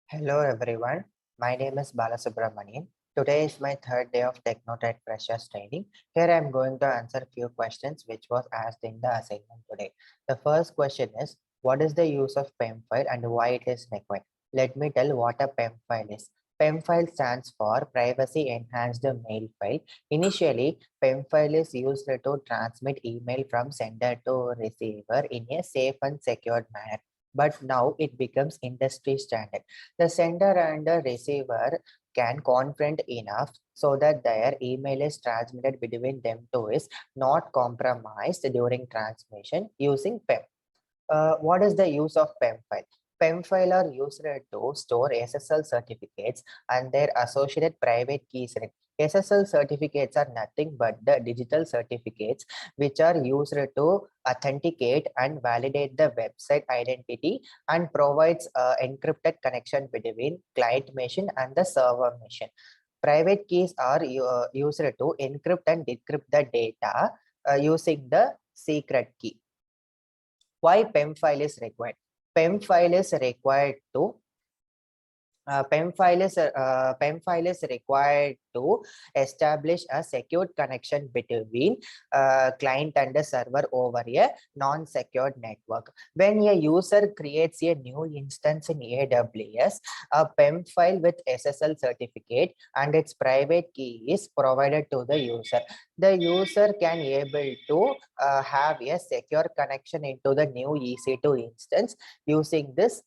Hello everyone, my name is Balasubramanian. Today is my third day of Technotech Freshers training. Here I am going to answer a few questions which was asked in the assignment today. The first question is, what is the use of PEM file and why it is required? Let me tell what a PEM file is. PEM file stands for Privacy Enhanced Mail File. Initially, PEM file is used to transmit email from sender to receiver in a safe and secured manner, but now it becomes industry standard. The sender and the receiver can confront enough so that their email is transmitted between them two is not compromised during transmission using PEM. What is the use of PEM file? PEM file are used to store SSL certificates and their associated private keys. SSL certificates are nothing but the digital certificates which are used to authenticate and validate the website identity and provides encrypted connection between client machine and the server machine. Private keys are used to encrypt and decrypt the data using the secret key. Why PEM file is required? PEM file is required to PEM file is required to establish a secured connection between client and the server over a non-secured network. When a user creates a new instance in AWS, a PEM file with SSL certificate and its private key is provided to the user. The user can able to have a secure connection into the new EC2 instance using this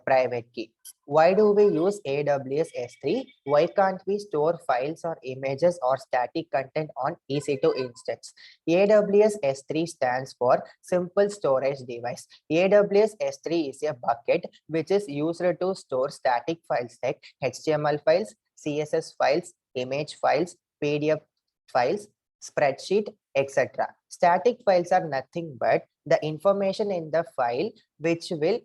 private key. Why do we use AWS S3? Why can't we store files or images or static content on EC2 instance? AWS S3 stands for Simple Storage Device. AWS S3 is a bucket which is used to store static files like HTML files, CSS files, image files, PDF files, spreadsheet, etc. Static files are nothing but the information in the file which will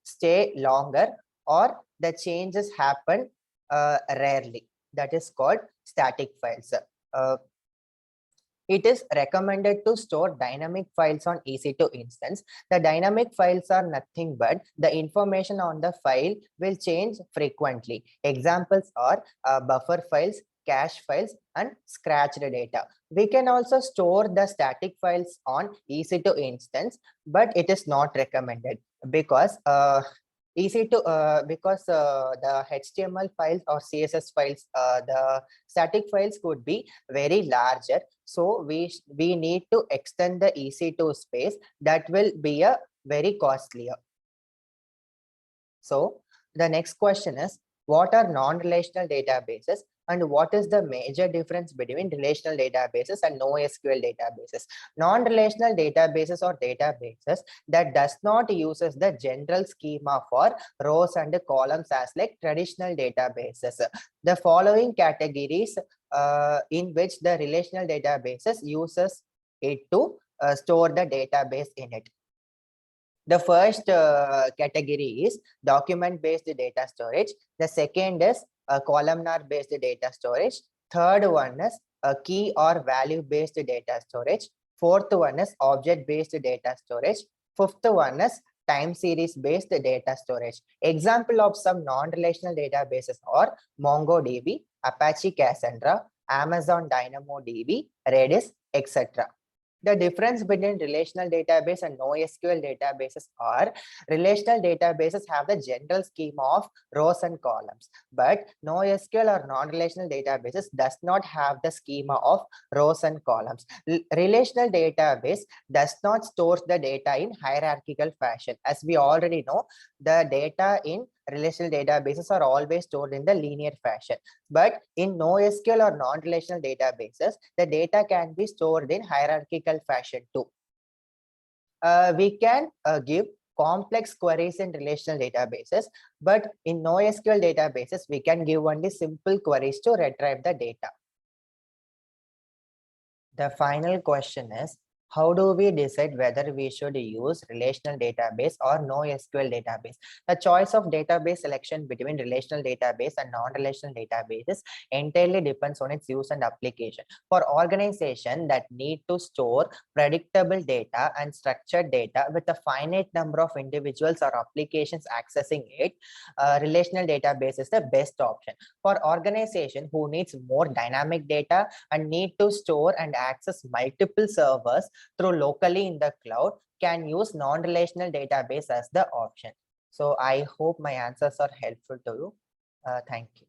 stay longer or the changes happen rarely. That is called static files. It is recommended to store dynamic files on EC2 instance. The dynamic files are nothing but the information on the file will change frequently. Examples are buffer files, cache files, and scratched data. We can also store the static files on EC2 instance, but it is not recommended because the HTML files or CSS files, the static files could be very larger. So we need to extend the EC2 space. That will be a very costlier. So the next question is, what are non-relational databases and what is the major difference between relational databases and NoSQL databases? Non-relational databases or databases that does not uses the general schema for rows and columns as like traditional databases. The following categories in which the relational databases uses it to store the database in it. The first category is document-based data storage. The second is columnar-based data storage. Third one is key or value-based data storage. Fourth one is object-based data storage. Fifth one is time series-based data storage. Example of some non-relational databases are MongoDB, Apache Cassandra, Amazon DynamoDB, Redis, etc. The difference between relational database and NoSQL databases are relational databases have the general schema of rows and columns, but NoSQL or non-relational databases does not have the schema of rows and columns. Relational database does not store the data in hierarchical fashion. As we already know, the data in relational databases are always stored in the linear fashion. But in NoSQL or non-relational databases, the data can be stored in hierarchical fashion too. We can give complex queries in relational databases, but in NoSQL databases, we can give only simple queries to retrieve the data. The final question is, How do we decide whether we should use relational database or NoSQL database? The choice of database selection between relational database and non-relational databases entirely depends on its use and application. For organizations that need to store predictable data and structured data with a finite number of individuals or applications accessing it, relational database is the best option. For organization who needs more dynamic data and need to store and access multiple servers through locally in the cloud, can use non-relational database as the option. So I hope my answers are helpful to you. Thank you.